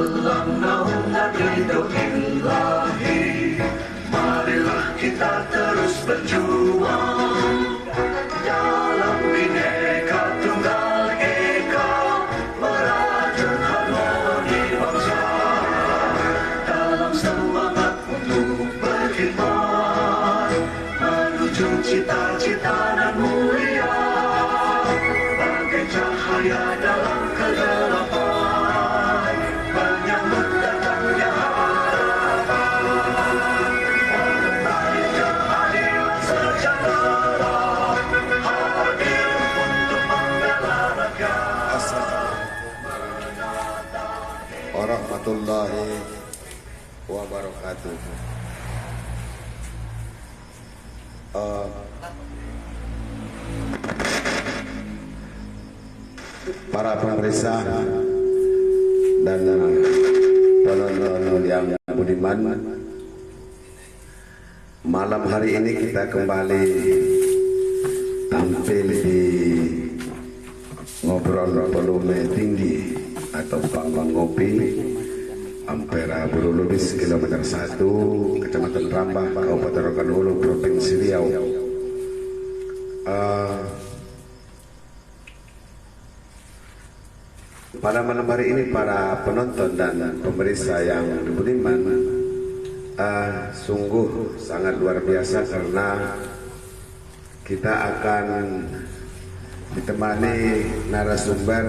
dalam naungan ridho ilahi. Marilah kita terus berjuang dalam Bhinneka Tunggal Ika, merajut harmoni bangsa dalam semangat untuk berkhidmat menuju cita-cita nan mulia, bagai cahaya dalam kegelapan, menyambut datangnya harapan, menerai keadilan sejahtera, hadir untuk membela rakyat. Assalamualaikum warahmatullahi wabarakatuh. Para pemirsa dan penonton yang budiman, malam hari ini kita kembali tampil di ngobrol volume tinggi atau panggung ngopi Ampera Buru Lubis kilometer 1 Kecamatan Rambah Kabupaten Rokan Hulu Provinsi Riau. Pada malam hari ini para penonton dan pemirsa yang budiman, sungguh sangat luar biasa karena kita akan ditemani narasumber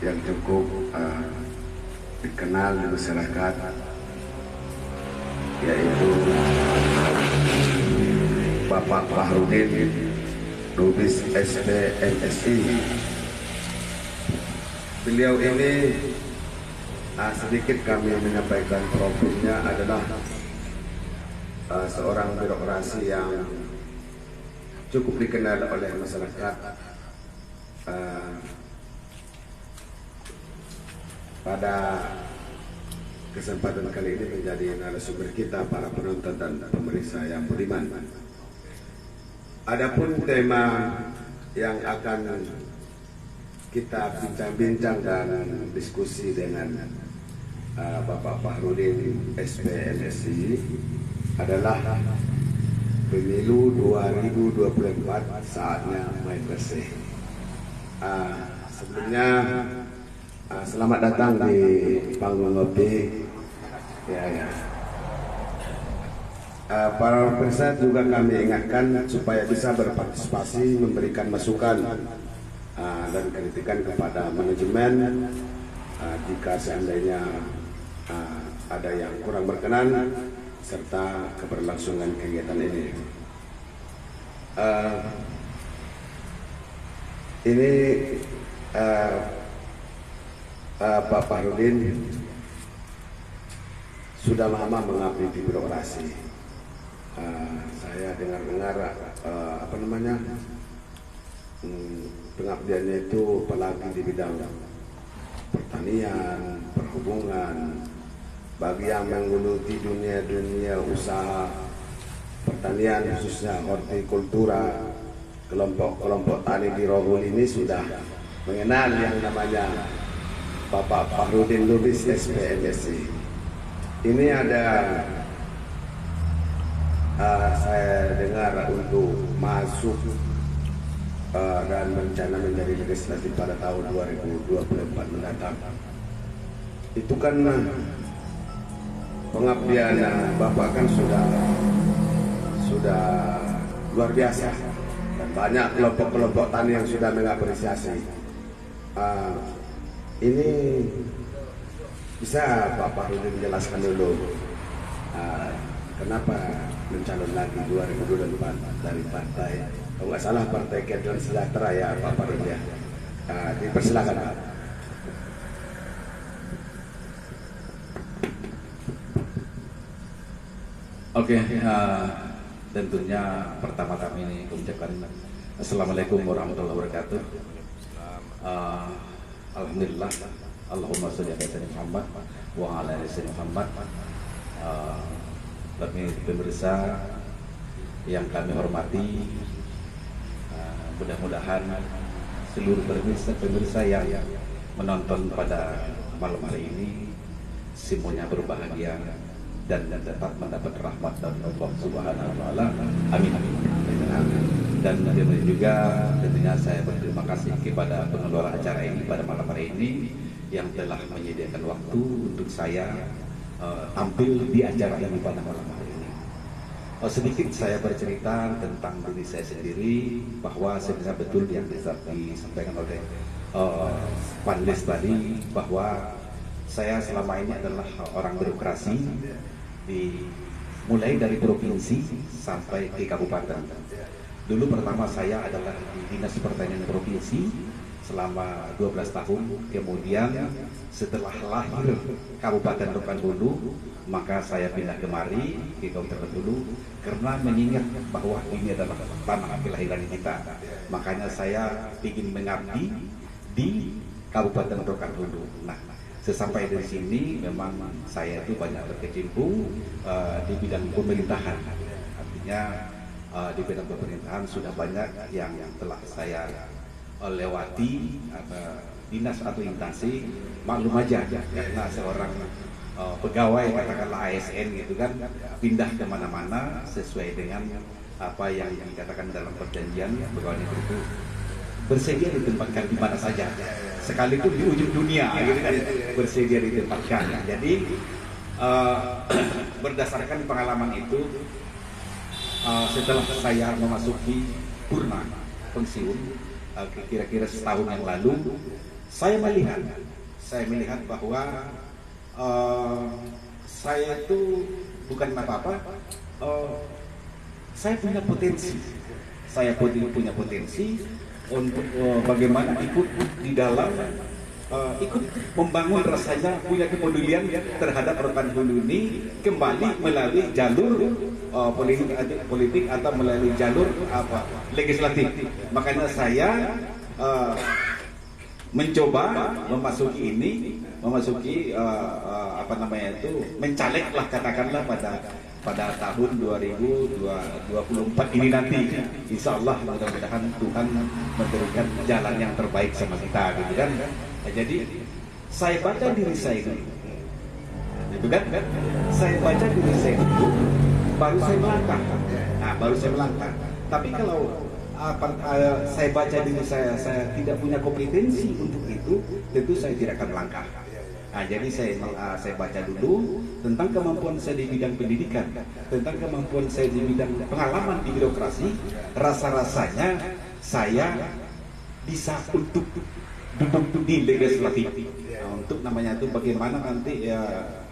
yang cukup dikenal di masyarakat, yaitu Bapak Fahrudin Lubis SPMSI. Beliau ini sedikit kami menyampaikan profilnya adalah seorang birokrasi yang cukup dikenal oleh masyarakat. Pada kesempatan kali ini menjadi narasumber kita para penonton dan pemirsa yang budiman. Adapun tema yang akan kita bincang-bincang dan diskusi dengan Bapak Fahrudin SPMSI adalah pemilu 2024 saatnya main bersih. Sebelumnya selamat datang di panggung ngopi. Para pemirsa juga kami ingatkan supaya bisa berpartisipasi, memberikan masukan dan kritikan kepada manajemen jika seandainya ada yang kurang berkenan serta keberlangsungan kegiatan ini. Pak Fahrudin sudah lama mengabdi di birokrasi. Saya dengar-dengar pengabdiannya itu apalagi di bidang pertanian, perhubungan, bagi yang menggeluti dunia usaha pertanian khususnya hortikultura, kelompok tani di Rohul ini sudah mengenal yang namanya Bapak Fahrudin Lubis SPMSI. Ini ada saya dengar untuk masuk dan rencana menjadi legislatif pada tahun 2024 mendatang. Itu kan pengabdian Bapak kan sudah luar biasa dan banyak kelompok tani yang sudah mengapresiasi. Ini bisa Pak Fahrudin menjelaskan dulu kenapa mencalon lagi 2024 dari partai, kalau nggak salah Partai Keadilan Sejahtera ya Pak Fahrudin ya. Dipersilakan Pak. Oke, tentunya pertama kami ini mengucapkan Assalamualaikum warahmatullahi wabarakatuh. Alhamdulillah, Allahumma sholli ala sayyidina Muhammad wa ala ali sayyidina Muhammad. Kami pemirsa yang kami hormati, mudah-mudahan seluruh pemirsa yang menonton pada malam hari ini semuanya berbahagia dan dapat mendapat rahmat dari Allah Subhanahu wa taala. Amin amin. Dan juga tentunya saya berterima kasih kepada pengelola acara ini pada malam hari ini yang telah menyediakan waktu untuk saya tampil di acara ini pada malam hari ini. Sedikit saya bercerita tentang diri saya sendiri, bahwa sebenarnya betul yang disampaikan oleh panelis tadi, bahwa saya selama ini adalah orang birokrasi mulai dari provinsi sampai ke kabupaten. Dulu pertama saya adalah di Dinas Pertanian Provinsi selama 12 tahun. Kemudian setelah lahir Kabupaten Rokan Hulu, maka saya pindah kemari ke Kabupaten Hulu karena mengingat bahwa ini adalah tanah kelahiran kita. Makanya saya ingin mengabdi di Kabupaten Rokan Hulu. Nah, sesampai dari sini memang saya itu banyak berkecimpung di bidang pemerintahan. Artinya di bidang pemerintahan sudah banyak yang telah saya lewati, dinas atau instansi. Maklum aja karena seorang pegawai katakanlah ASN gitu kan, pindah kemana-mana sesuai dengan apa yang dikatakan dalam perjanjian pegawai negeri itu bersedia ditempatkan di mana saja, sekalipun di ujung dunia gitu kan, bersedia ditempatkan. Jadi berdasarkan pengalaman itu, setelah saya memasuki purna pensiun kira-kira setahun yang lalu, saya melihat bahwa saya itu bukan apa-apa, saya punya potensi untuk bagaimana ikut di dalam ikut membangun rasanya punya kepedulian terhadap Rokan Hulu ini kembali melalui jalur politik atau melalui jalur legislatif. Makanya saya mencoba memasuki mencalek lah katakanlah pada tahun 2024 ini nanti. Insya Allah mudah-mudahan Tuhan memberikan jalan yang terbaik sama kita gitu kan. Nah, jadi saya baca diri saya dulu, gitu kan? Saya baca diri saya dulu, baru saya melangkah. Tapi kalau saya baca diri saya tidak punya kompetensi untuk itu, tentu saya tidak akan melangkah. Nah, jadi saya baca dulu tentang kemampuan saya di bidang pendidikan, tentang kemampuan saya di bidang pengalaman di birokrasi. Rasa-rasanya saya bisa untuk duduk di legislatif. Untuk namanya itu bagaimana nanti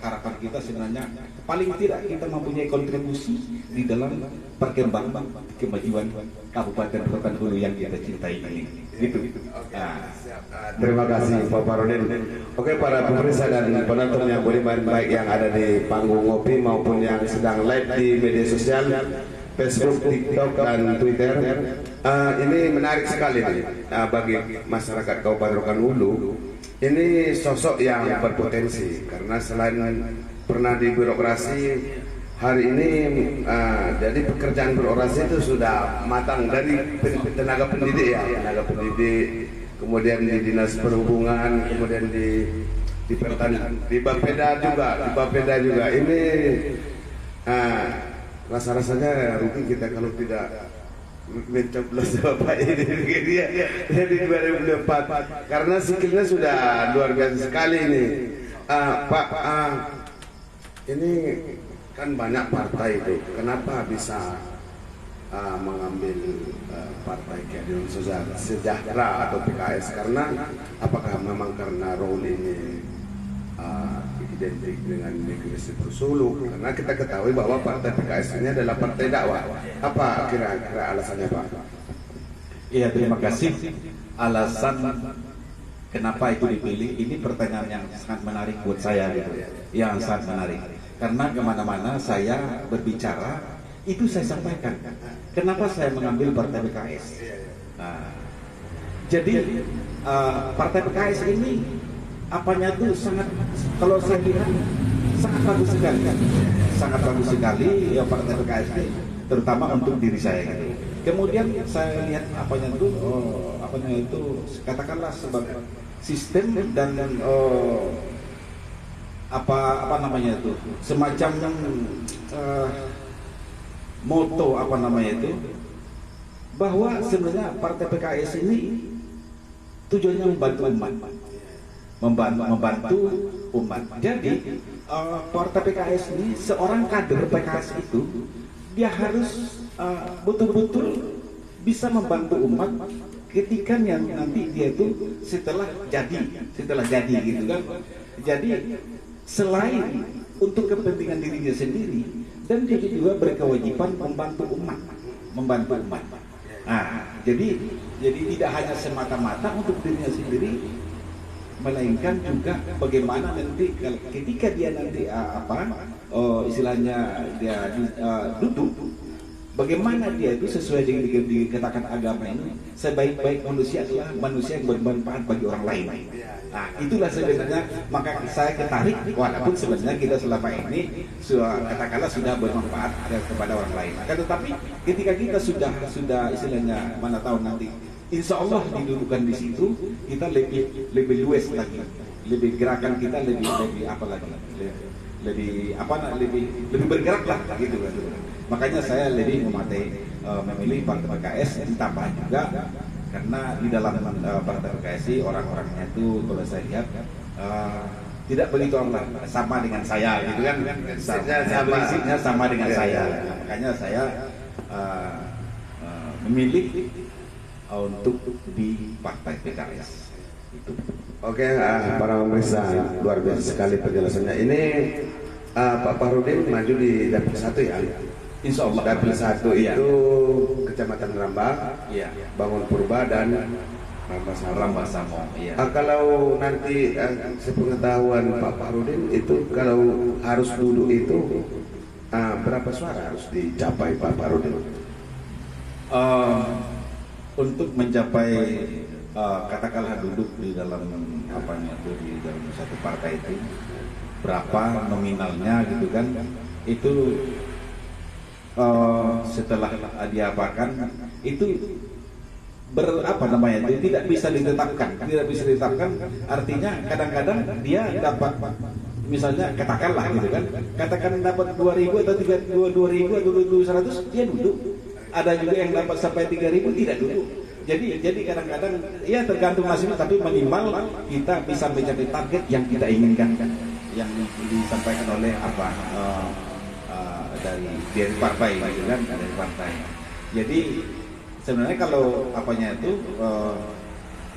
harapan kita sebenarnya paling tidak kita mempunyai kontribusi di dalam perkembangan kemajuan Kabupaten Rokan Hulu yang kita cintai ini. Gitu. Terima kasih Pak Parudin. Oke, para pemirsa dan penonton yang beriman baik yang ada di panggung ngopi maupun yang sedang live di media sosial Facebook, TikTok, dan Twitter. Ini menarik sekali nih bagi masyarakat Kabupaten Rokan Hulu. Ini sosok yang berpotensi karena selain pernah di birokrasi, hari ini jadi pekerjaan birokrasi itu sudah matang dari tenaga pendidik, kemudian di Dinas Perhubungan, kemudian di Bapeda juga. Ini rasa-rasanya rugi kita kalau tidak mencoblos Bapak ini di 2004 karena skillnya sudah luar biasa sekali ini. Pak, ini kan banyak partai itu, kenapa bisa mengambil partai keadilan sejahtera atau PKS? Karena apakah memang karena role ini identik dengan negeri Sulu? Karena kita ketahui bahwa partai PKS ini adalah partai dakwah. Apa kira-kira alasannya, Pak? Iya, terima kasih. Alasan kenapa itu dipilih, ini pertanyaan yang sangat menarik buat saya gitu. Yang sangat menarik. Karena kemana-mana saya berbicara, itu saya sampaikan. Kenapa saya mengambil partai PKS? Jadi partai PKS ini apanya tuh sangat, kalau saya lihat sangat bagus sekali ya partai PKS ini, terutama untuk diri saya gitu. Kemudian saya lihat apanya itu katakanlah sebagai sistem dan apa namanya itu, semacam moto apa namanya itu, bahwa sebenarnya Partai PKS ini tujuannya membantu umat, membantu umat. Jadi Partai PKS ini, seorang kader PKS itu dia harus betul-betul bisa membantu umat ketika yang nanti dia itu setelah jadi gitu kan. Jadi selain untuk kepentingan dirinya sendiri, dan dia juga berkewajiban membantu umat. Jadi tidak hanya semata-mata untuk dirinya sendiri, melainkan juga bagaimana nanti ketika dia nanti istilahnya dia duduk, bagaimana dia itu sesuai dengan dikatakan agama ini, sebaik-baik manusia adalah manusia yang bermanfaat bagi orang lain. Nah, itulah sebenarnya maka saya ketarik, walaupun sebenarnya kita selama ini katakanlah sudah bermanfaat kepada orang lain. Akan tetapi ketika kita sudah istilahnya mana tahu nanti insya Allah didudukan di situ, kita lebih luas lagi, lebih gerakan kita lebih bergerak lah gitu kan. Makanya saya lebih memilih Partai PKS, ditambah juga karena di dalam Partai PKS orang-orangnya itu kalau saya lihat tidak begitu sama dengan saya gitu kan, prinsipnya sama dengan saya. Makanya saya memilih untuk di Partai PKS itu. Oke, para pemirsa, luar biasa sekali penjelasannya. Ini Pak Fahrudin maju di Dapil 1 ya? Insya Allah. Dapil 1 itu Kecamatan Rambah, Bangun Purba dan Rambah Samo. Iya. Kalau nanti sepengetahuan Pak Fahrudin itu kalau harus duduk itu berapa suara harus dicapai Pak Fahrudin? Untuk mencapai katakanlah duduk di dalam di dalam satu partai itu berapa nominalnya gitu kan, itu setelah diapakan itu itu tidak bisa ditetapkan, artinya kadang-kadang dia dapat misalnya katakanlah gitu kan, katakan dapat 2.000 atau 2.000 atau 2.100 dia duduk. Ada juga yang dapat sampai 3.000 tidak duduk. Jadi kadang-kadang ya tergantung masing-masing, tapi minimal kita bisa mencapai target yang kita inginkan, yang disampaikan oleh dari partai gitu kan, dari partai. Jadi sebenarnya kalau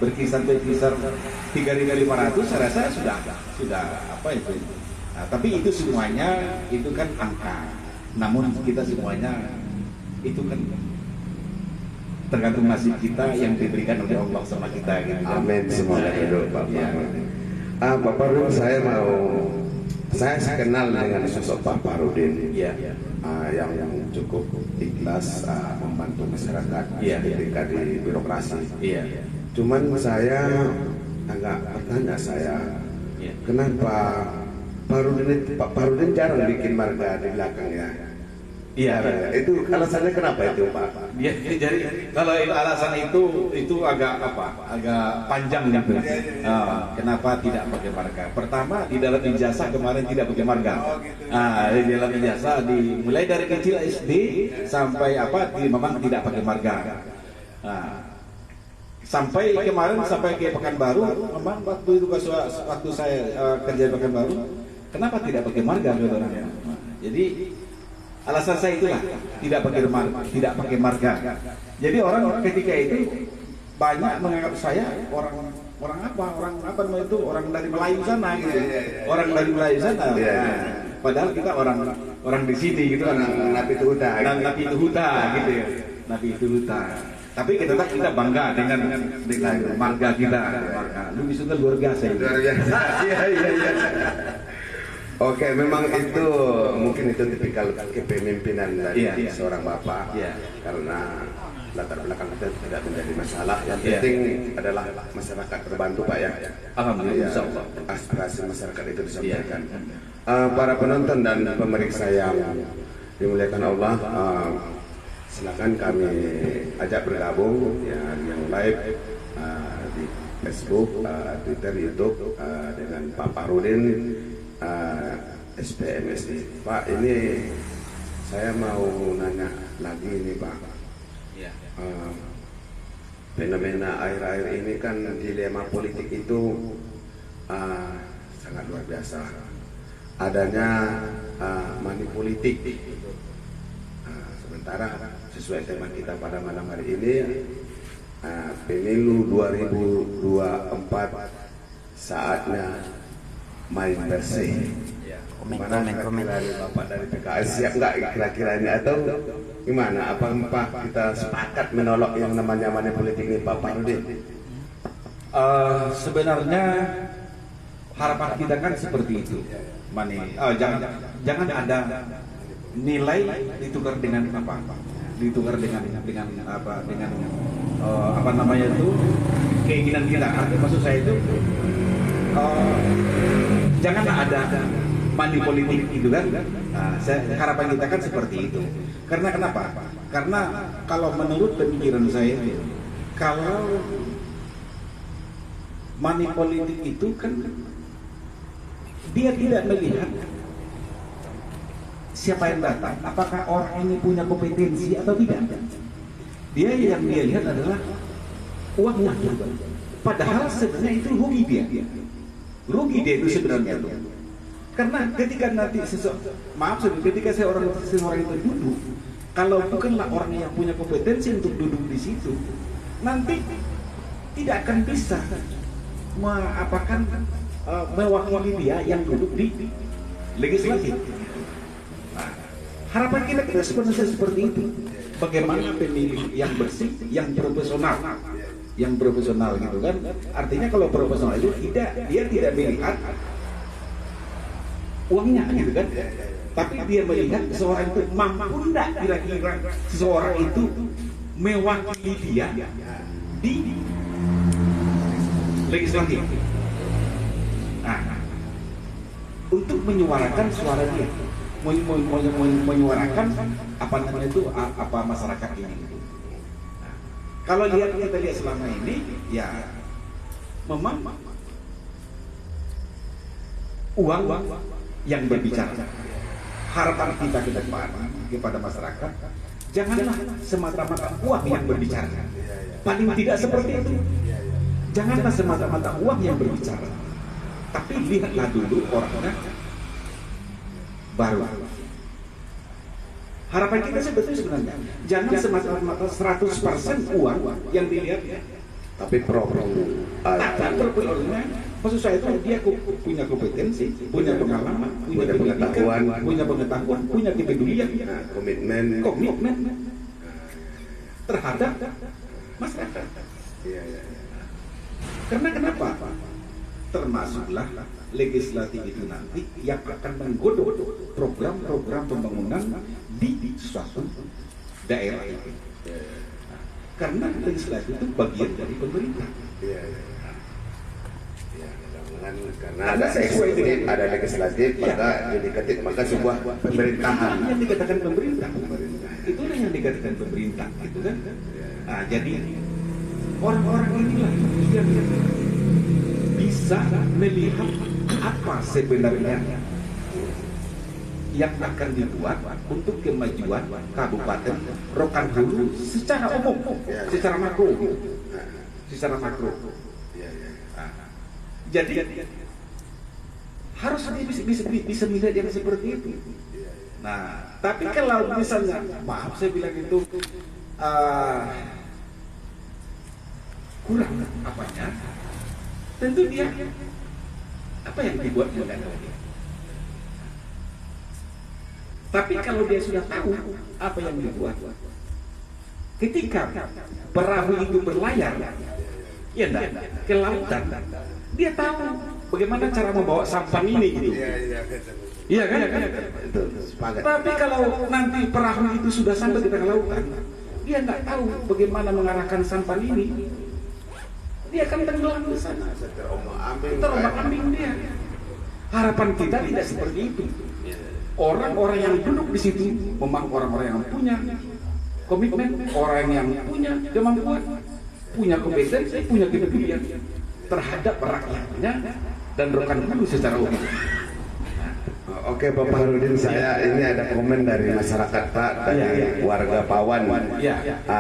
berkisar 3.500 saya rasa sudah tapi itu semuanya itu kan angka. Namun kita semuanya itu kan tergantung nasib kita yang diberikan oleh Allah sama kita gitu. Amin, semoga hidup Pak Fahrudin. Pak Fahrudin, saya kenal dengan sosok Pak Fahrudin yang cukup ikhlas membantu masyarakat ketika di birokrasi. Cuman saya agak bertanya kenapa Pak Fahrudin jarang bikin marga di belakangnya? Itu alasannya kenapa itu Pak? Jadi kalau alasan itu agak panjang gitu. Kenapa tidak pakai marga? Pertama di dalam ijazah kemarin tidak pakai marga. Di dalam ijazah mulai dari kecil SD sampai memang tidak pakai marga. Sampai kemarin sampai ke Pekanbaru, memang waktu saya kerja di Pekanbaru, kenapa tidak pakai marga gitu orangnya? Jadi alasan saya itulah tidak pakai marga. Jadi orang ketika itu banyak menganggap saya orang dari Melayu sana gitu. Orang dari Melayu sana. Padahal kita orang di sini gitu, Napi Tuhuta gitu ya. Napi Tuhuta. Tapi kita bangga dengan marga kita. Lu bisa luar biasa. Iya. Oke, memang itu mungkin itu tipikal kepemimpinan dari seorang bapak, karena latar belakang kita tidak menjadi masalah. Yang penting adalah masyarakat terbantu Pak ya. Alhamdulillah. Aspirasi masyarakat itu disampaikan. Para penonton dan pemeriksa yang dimuliakan Allah, silakan kami ajak bergabung yang live di Facebook, Twitter, YouTube dengan Pak Parudin, SPMSI. Pak, ini saya mau nanya lagi ini Pak. Fenomena akhir-akhir ini kan dilema politik itu sangat luar biasa. Adanya money politik. Sementara sesuai tema kita pada malam hari ini, pemilu 2024 saatnya main bersih. Komen. Bapak dari PKS siap nggak kira-kira ini atau gimana? Apa kita sepakat menolak yang namanya money politik ini, Pak Parudin? Sebenarnya harapan kita kan seperti itu. Jangan ada nilai ditukar dengan apa? Ditukar dengan apa namanya itu keinginan kita. Maksud saya itu jangan ada money politik itu kan. Harapan kita kan seperti itu. Karena kenapa? Karena kalau menurut pemikiran saya, kalau money politik itu kan dia tidak melihat siapa yang datang, apakah orang ini punya kompetensi atau tidak. Dia yang dia lihat adalah uangnya. Padahal sebenarnya itu rugi dia. Rugi dia itu sebenarnya itu. Karena ketika nanti ketika seseorang itu duduk, kalau bukanlah orang yang punya kompetensi untuk duduk di situ, nanti tidak akan bisa mewakili dia yang duduk di legislatif. Nah, harapan kita sebenarnya seperti itu. Bagaimana pemilih yang bersih, yang profesional gitu kan? Artinya kalau profesional itu dia tidak melihat uangnya gitu kan? Tapi dia melihat seseorang itu mampu enggak kira-kira seseorang itu mewakili dia di legislatif. Nah, untuk menyuarakan suara dia, menyuarakan apa namanya itu apa masyarakat ini. Nah, kalau kita lihat selama ini, ya memang uang yang berbicara. Harapan kita ke depan kepada masyarakat, janganlah semata-mata uang yang berbicara. Paling tidak seperti itu. Janganlah semata-mata uang yang berbicara. Tapi lihatlah dulu orangnya baru. Harapan kita sebenarnya jangan semata-mata 100% uang yang dilihat, tapi profilnya. Maksud saya itu dia punya kompetensi, punya pengalaman, punya pengetahuan, punya kepedulian, komitmen terhadap masyarakat. Karena kenapa? Termasuklah legislatif itu nanti yang akan menggodok program-program pembangunan di suatu daerah itu. Karena legislatif itu bagian dari pemerintah. Karena ada eksekutif, ada legislatif, maka sebuah pemerintahan. Yang dikatakan pemerintah. Itulah yang dikatakan pemerintah, gitu kan? Nah, jadi orang-orang inilah yang bisa melihat apa sebenarnya yang akan dibuat untuk kemajuan Kabupaten Rokan Hulu secara umum, secara makro, secara makro. Jadi harus bisa melihat yang seperti itu. Nah, tapi kalau misalnya, maaf saya bilang itu kurang apanya, tentu dia apa yang dibuat bukan dia. Tapi kalau dia sudah tahu apa yang dibuat, ketika perahu itu berlayar, ya ke lautan, dia tahu bagaimana cara membawa sampan ini gitu. Iya kan? Tapi kalau nanti perahu itu sudah sampai di tengah lautan, dia nggak tahu bagaimana mengarahkan sampan ini. Dia akan tenggelam di sana. Terombang-ambing dia. Harapan kita tidak seperti itu. Orang-orang yang duduk di situ memang orang-orang yang punya komitmen, orang yang punya kemampuan, punya kompetensi, punya kepedulian. terhadap rakyatnya dan Rokan Hulu secara umum. Oke Bapak Harudin, saya ini ada komen dari masyarakat Pak, dari warga Pawan,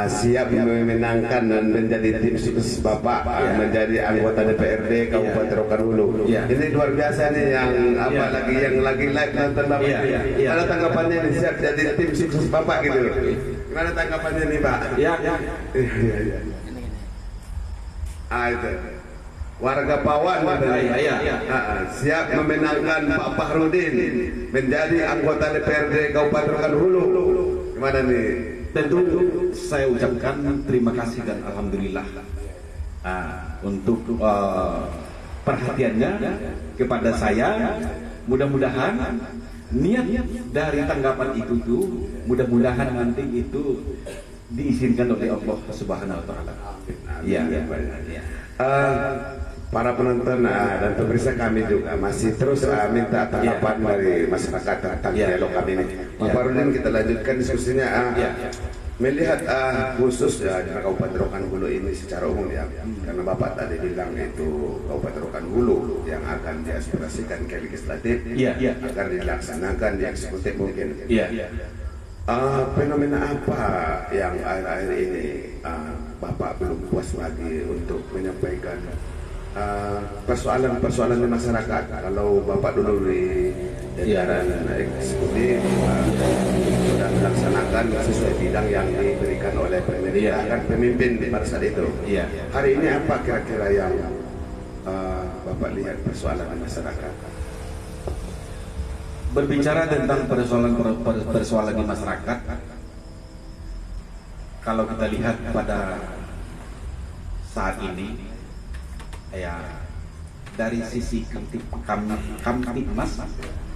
siap memenangkan dan menjadi tim sukses Bapak menjadi anggota DPRD Kabupaten Rokan Hulu. Ini luar biasa nih yang lagi live nonton Bapak. Ada tanggapannya nih, siap jadi tim sukses Bapak gitu. Gimana tanggapannya nih Pak? Itu. Warga Pawan siap memenangkan Pak Fahrudin menjadi anggota DPRD Kabupaten Rokan Hulu. Gimana nih? Tentu saya ucapkan terima kasih dan alhamdulillah untuk perhatiannya kepada saya. Mudah-mudahan niat dari tanggapan itu tuh mudah-mudahan nanti itu diizinkan oleh Allah Subhanahu wa taala. Para penonton dan pemirsa kami juga masih terus minta tanggapan dari masyarakat tentang dialog kami ini. Pak Fahrudin, kita lanjutkan diskusinya. Melihat khusus di Kabupaten Rokan Hulu ini secara umum ya, karena Bapak tadi bilang itu Kabupaten Rokan Hulu yang akan diaspirasikan ke legislatif, akan dilaksanakan di eksekutif mungkin. Fenomena apa yang akhir-akhir ini Bapak belum puas lagi untuk menyampaikan persoalan-persoalan di masyarakat? Kalau Bapak dulu di jajaran eksekutif sudah melaksanakan sesuai bidang yang diberikan oleh pemerintah, kan pemimpin di pada saat itu. Hari ini apa kira-kira yang Bapak lihat persoalan di masyarakat? Berbicara tentang persoalan di masyarakat, kalau kita lihat pada saat ini, ya dari sisi Kamtibmas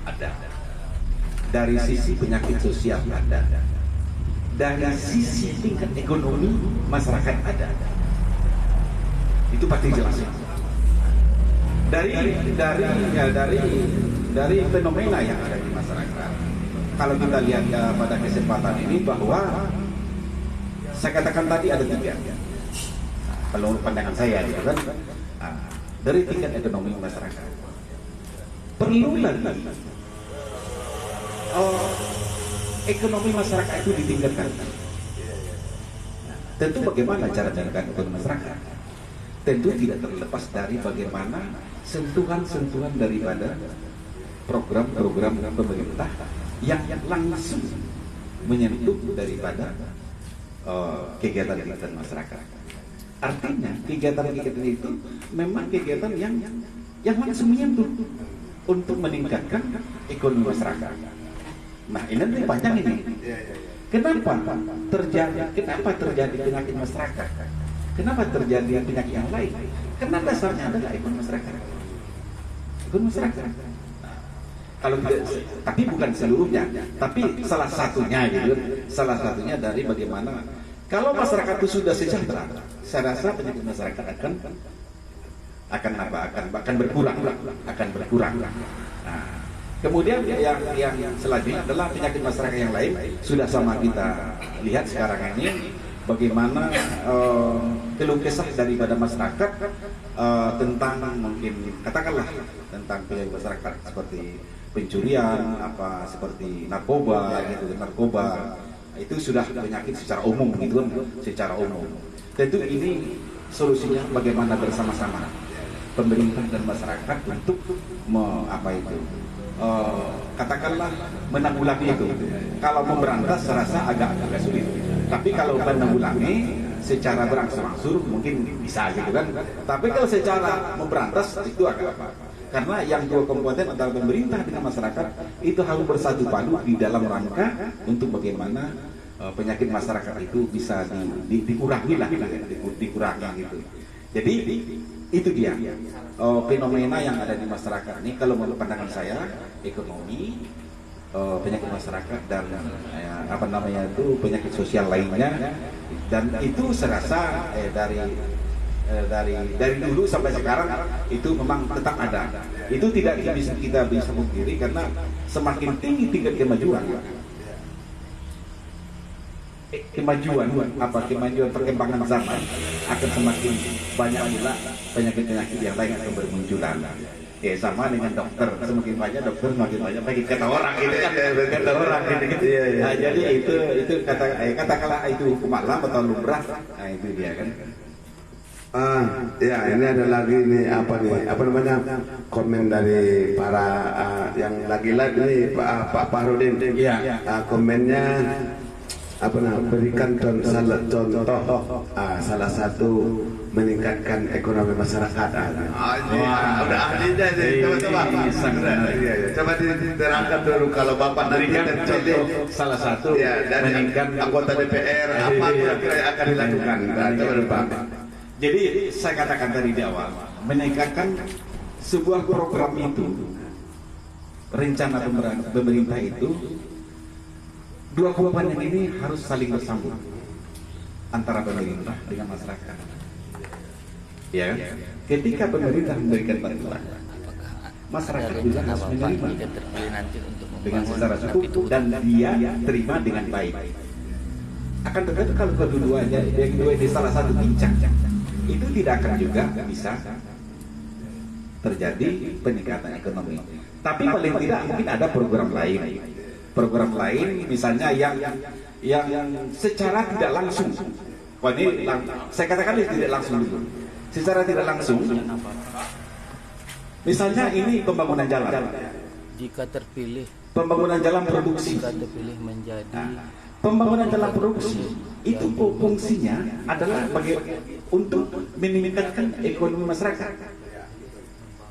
ada, dari sisi penyakit sosial ada, dari sisi tingkat ekonomi masyarakat ada. Itu pasti jelas. Dari fenomena yang ada di masyarakat, kalau kita lihat pada kesempatan ini bahwa saya katakan tadi ada tiga. Kalau pandangan saya gitu kan, dari tingkat ekonomi masyarakat perlu lagi ekonomi masyarakat itu ditingkatkan. Tentu bagaimana cara meningkatkan ekonomi masyarakat? Tentu tidak terlepas dari bagaimana sentuhan-sentuhan daripada program-program pemerintah yang langsung menyentuh daripada kegiatan-kegiatan masyarakat. Artinya kegiatan-kegiatan itu memang kegiatan yang langsung menyentuh untuk meningkatkan ekonomi masyarakat. Nah ini nanti panjang ini. Kenapa terjadi penyakit masyarakat? Kenapa terjadi penyakit yang lain? Karena dasarnya adalah ekonomi masyarakat. Ekonomi masyarakat. Kalau tidak, tapi bukan seluruhnya, tapi salah satunya gitu. Salah satunya dari bagaimana kalau masyarakat itu sudah sejahtera, saya rasa penyakit masyarakat akan berkurang. Nah, kemudian yang selanjutnya adalah penyakit masyarakat yang lain. Sudah sama kita lihat sekarang ini bagaimana keluh kesah daripada masyarakat tentang mungkin katakanlah tentang penyakit masyarakat seperti pencurian, seperti narkoba gitu, itu sudah penyakit secara umum gitu kan, secara umum. Tentu ini solusinya bagaimana bersama-sama pemerintah dan masyarakat untuk katakanlah menanggulangi itu. Kalau memberantas serasa agak sulit. Tapi kalau menanggulangi secara berangsur-angsur mungkin bisa gitu kan. Tapi kalau secara memberantas itu agak karena yang dua komponen antara pemerintah dengan masyarakat itu harus bersatu padu di dalam rangka untuk bagaimana penyakit masyarakat itu bisa dikurangi gitu. Jadi itu dia fenomena yang ada di masyarakat ini. Kalau menurut pandangan saya, ekonomi, penyakit masyarakat dan penyakit sosial lainnya, dan itu serasa dari dulu sampai sekarang itu memang tetap ada. Itu tidak kita bisa pungkiri karena semakin tinggi tingkat kemajuan, kemajuan perkembangan zaman akan semakin banyak pula penyakit-penyakit yang lain akan bermunculan. Ya sama dengan dokter, semakin banyak dokter semakin banyak lagi kata orang gitu kan, kata orang gitu. Nah, jadi itu katakanlah itu hukum alam atau lumrah. Nah itu dia kan. Ya ini ada lagi nih apa namanya komen dari para yang lagi live nih Pak Farudin. Iya. Komennya berikan contoh salah satu meningkatkan ekonomi masyarakat. Udah ahli deh, coba. Coba diterangkan dulu kalau Bapak nanti terpilih salah satu meningkatkan anggota DPR apa kira-kira yang akan dilakukan? Coba Pak. Jadi saya katakan tadi di awal, meningkatkan sebuah program itu, rencana pemerintah itu, dua komponen ini harus saling bersambung antara pemerintah dengan masyarakat. Ya, ketika pemerintah memberikan bantuan, masyarakat juga harus menerima dengan secara cukup dan dia terima dengan baik. Akan tetapi kalau kedua-duanya, yang kedua ini salah satu bincang, itu tidak akan juga bisa terjadi peningkatan ekonomi. Tapi paling tidak mungkin ada program lain, misalnya yang secara tidak langsung. Wah ini saya katakan ini tidak langsung dulu. Secara tidak langsung, misalnya ini pembangunan jalan. Jika terpilih, pembangunan jalan produksi. jika terpilih menjadi Pembangunan jalan produksi itu fungsinya adalah untuk meningkatkan ekonomi masyarakat.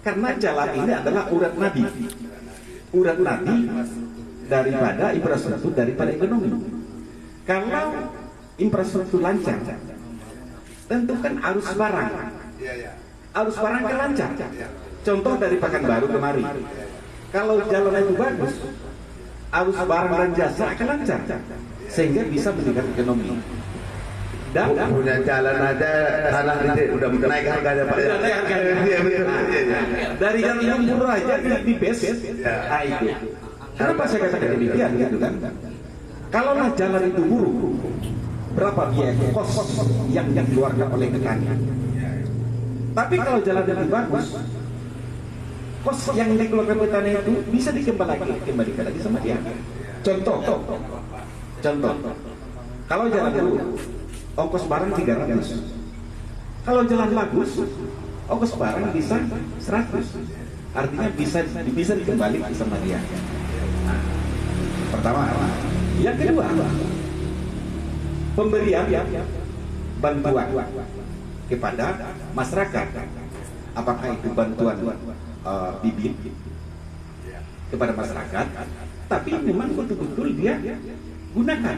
Karena jalan ini adalah urat nadi daripada infrastruktur daripada ekonomi. Kalau infrastruktur lancar, tentu kan arus barang kan lancar. Contoh dari Pekanbaru kemari, kalau jalan itu bagus, arus barang dan jasa akan lancar, sehingga bisa meningkatkan ekonomi. Dan punya jalan aja tanah udah naik harganya Pak. Dari yang murah aja di base, nah itu. Kenapa saya katakan demikian gitu kan? Kalau jalan itu buruk, berapa biaya kos yang dikeluarkan oleh petani? Tapi kalau jalan itu bagus, kos yang dikeluarkan petani itu bisa dikembalikan lagi sama dia. Contoh, kalau jalan buruk, ongkos barang 300. Kalau jalan bagus, ongkos barang bisa 100. Artinya bisa dikembalikan sama dia. Pertama. Yang kedua, pemberian bantuan kepada masyarakat. Apakah itu bantuan bibit kepada masyarakat, tapi memang betul-betul dia gunakan.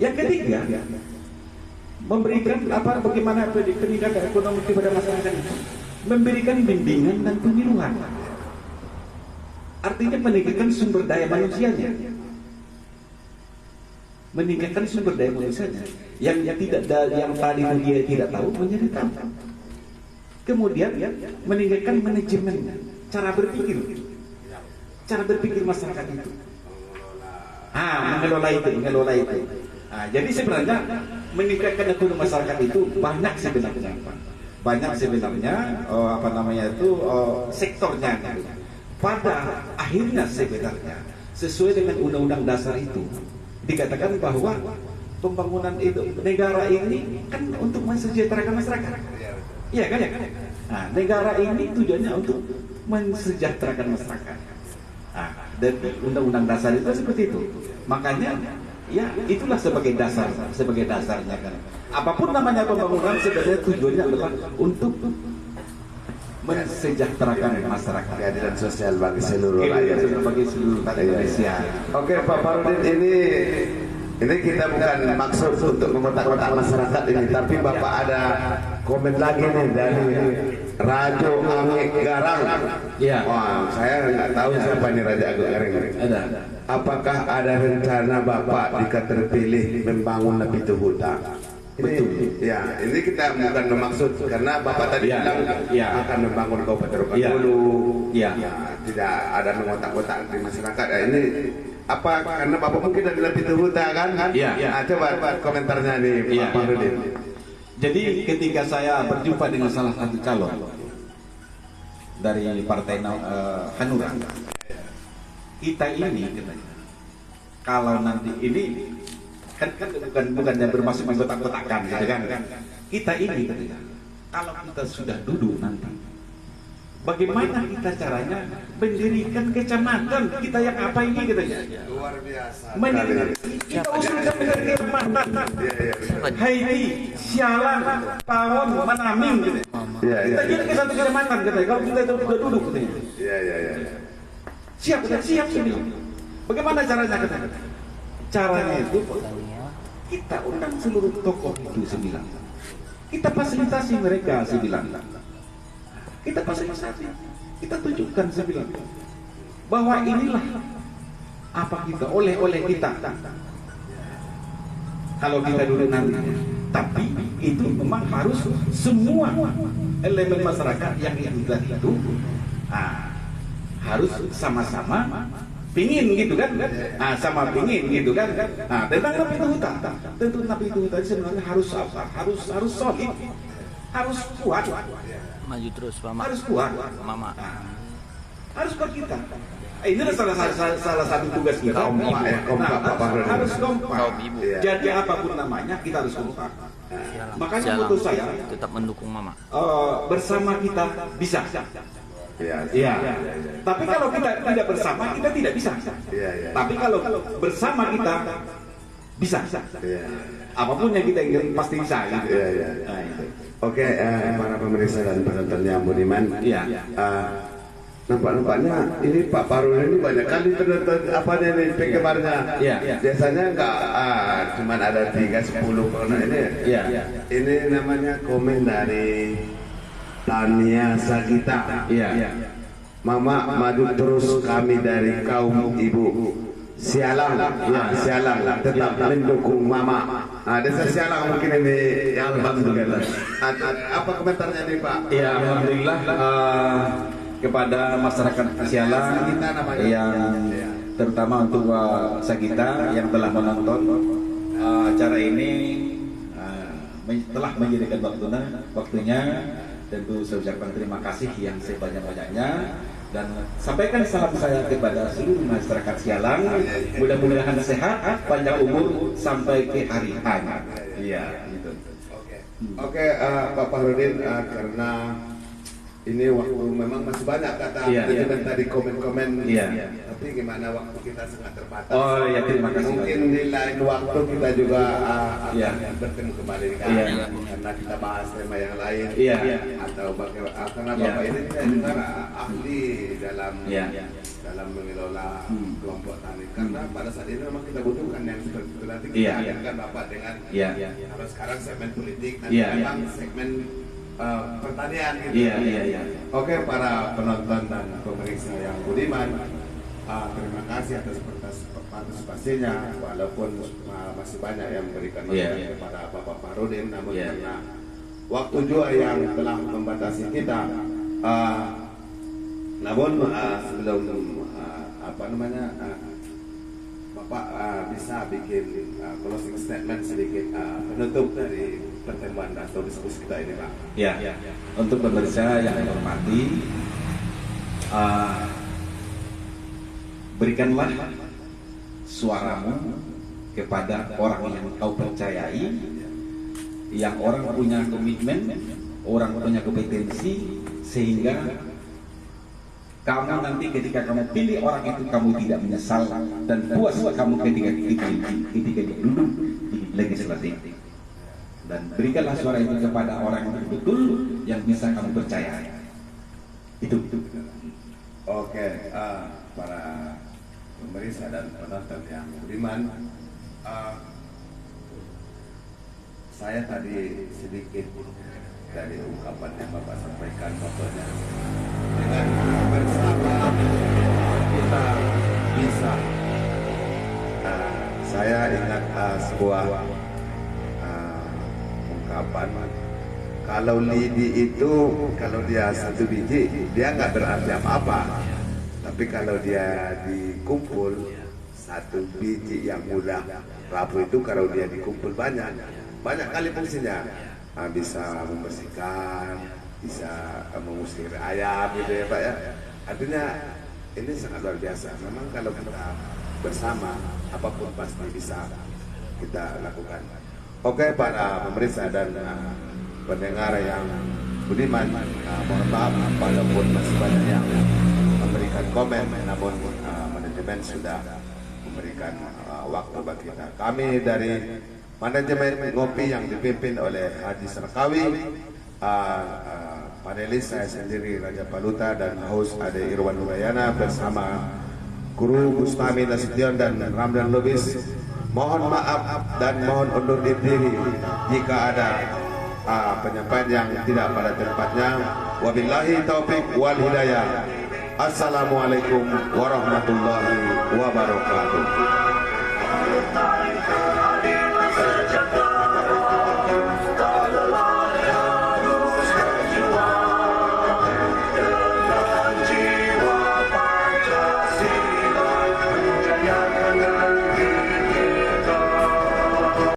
Yang ketiga, memberikan bagaimana pendidikan ekonomi kepada masyarakat itu, memberikan bimbingan dan penyuluhan. Artinya meningkatkan sumber daya manusianya. Meningkatkan sumber daya manusianya. Yang tadi dia tidak tahu menjadi tahu. Kemudian meningkatkan manajemen, cara berpikir masyarakat itu. Mengelola itu. Jadi sebenarnya meningkatkan ekonomi masyarakat itu banyak sebenarnya sektornya. Pada akhirnya sebenarnya sesuai dengan undang-undang dasar itu dikatakan bahwa pembangunan itu negara ini kan untuk mensejahterakan masyarakat. Iya kan? Negara ini tujuannya untuk mensejahterakan masyarakat. Dan undang-undang dasar itu seperti itu. Makanya ya itulah sebagai dasarnya kan. Apapun namanya pembangunan sebenarnya tujuannya adalah untuk mensejahterakan masyarakat, keadilan sosial bagi seluruh rakyat Indonesia. Oke Pak Farudin, ini kita bukan maksud untuk mengotak-otak masyarakat ini, tapi Bapak ada komen lagi nih dari Rajo Angik Garang. Iya. Wah, saya nggak tahu siapa ini Raja Angik Garang. Ada. Apakah ada rencana Bapak jika terpilih membangun lebih hutan? Betul. Ya, ini kita bukan bermaksud karena Bapak tadi bilang akan membangun Kabupaten Rokan Hulu. Ya. Tidak ada mengotak-otak di masyarakat. Ini apa karena Bapak mungkin dari Lebih Tuhuta kan? Iya. Nah, coba komentarnya nih Iya, Pak Farudin. Jadi ketika saya berjumpa dengan salah satu calon dari partai Hanura, kita ini katanya, kalau nanti ini kan bukannya bermaksud mengkotak-kotakkan gitu kan? Kita ini katanya, kalau kita sudah duduk nanti, bagaimana kita caranya mendirikan kecamatan kita yang apa ini katanya? Luar biasa. Kita usulkan mendirikan kecamatan. Iya. Haiti, Sialang, Pawon, Manaming gitu. Iya. Kita jadi ke satu kecamatan katanya. Kalau kita itu udah duduk katanya. Iya. Siap, siap sih. Bagaimana caranya katanya? Caranya itu kita undang seluruh tokoh itu 9. Kita fasilitasi mereka 9. Kita fasilitasi. Kita tunjukkan 9 bahwa inilah apa kita oleh kita. Kalau kita duduk nanti, tapi itu memang harus semua elemen masyarakat yang ikut itu harus sama-sama pingin gitu kan, sama pingin gitu kan. Nah, tentang Nabi Tuhuta, tentu Nabi Tuhuta sebenarnya harus apa? Harus solid, harus kuat, Maju terus Mama. harus kuat, Mama. harus kuat kita. Ini adalah salah satu tugas kita. Kompak ya, kompak Pak Farudin. Harus kompak. Kaum ibu. Iya. Jadi apapun namanya kita harus kompak. Makanya Sialang. menurut saya Tetap mendukung Mama. bersama kita bisa. Iya. Iya. Tapi kalau kita tidak bersama kita tidak bisa. Iya. Tapi kalau bersama kita bisa. Iya. Apapun yang kita ingin pasti bisa. Gitu. Iya. Nah, itu. Oke, para pemirsa dan penonton yang budiman. Iya. Nampaknya ini Pak Farudin ini banyak kali penonton apa nih penggemarnya. Iya. Biasanya enggak cuman ada 3-10 karena ini. Iya. Ini namanya komen dari Tania Sagita. Iya. Mama maju terus kami dari kaum ibu. Sialang, ya Sialang tetap mendukung Mama. Desa Sialang mungkin ini yang alhamdulillah. Apa komentarnya nih Pak? Ya, alhamdulillah kepada masyarakat Sialang yang terutama untuk Sagita yang telah menonton acara ini telah menjadikan waktunya tentu saya ucapkan terima kasih yang sebanyak-banyaknya dan sampaikan salam saya kepada seluruh masyarakat Sialang, mudah-mudahan sehat, panjang umur sampai ke hari H. Iya, gitu. Oke, Pak Farudin, karena ini waktu memang masih banyak kata manajemen tadi komen-komen. Iya. Tapi gimana waktu kita sangat terbatas. Oh ya, terima kasih. Mungkin di lain waktu kita juga akan bertemu kembali kan, Iya. karena kita bahas tema yang lain. Iya. Atau karena Bapak ini juga ahli dalam Iya. dalam mengelola kelompok tani. Karena pada saat ini memang kita butuhkan yang seperti itu. Nanti kita Iya. hadirkan Bapak dengan kalau sekarang segmen politik, nanti Iya. memang segmen pertanian gitu. Iya. Oke, para penonton dan pemeriksa yang budiman, terima kasih atas partisipasinya. Walaupun masih banyak yang memberikan masukan kepada Bapak Farudin, namun karena waktu juga yang telah membatasi kita. Namun sebelum Bapak bisa bikin closing statement sedikit penutup dari pertemuan atau diskusi kita ini, Pak. Ya, untuk pemirsa yang saya hormati, berikanlah suaramu kepada orang yang kau percayai, yang orang punya komitmen, orang punya kompetensi, sehingga kamu nanti ketika kamu pilih orang itu kamu tidak menyesal dan puas kamu ketika duduk di legislatif. Dan berikanlah suara itu kepada orang yang betul yang bisa kamu percaya. Itu. Oke, para pemirsa dan penonton yang budiman, saya tadi sedikit dari ungkapan yang Bapak sampaikan, contohnya dengan bersama kita bisa. Saya ingat sebuah ungkapan, kalau lidi itu kalau dia satu biji dia nggak berarti apa-apa, tapi kalau dia dikumpul satu biji yang mudah rapuh itu kalau dia dikumpul banyak kali fungsinya. Bisa membersihkan, bisa mengusir ayam gitu ya Pak ya. Artinya ini sangat luar biasa. Memang kalau kita bersama apapun pasti bisa kita lakukan. Oke, para pemirsa dan pendengar yang budiman, mohon maaf walaupun masih banyak yang memberikan komen, namun manajemen sudah memberikan waktu bagi kita. Kami dari manajemen Ngopi yang dipimpin oleh Haji Serkawi, panelis saya sendiri Raja Paluta dan host Ade Irwan Nurayana bersama Guru Bustami Nasution dan Ramdan Lubis. Mohon maaf dan mohon undur diri jika ada penyampaian yang tidak pada tempatnya. Wabillahi taufik wal hidayah. Assalamualaikum warahmatullahi wabarakatuh.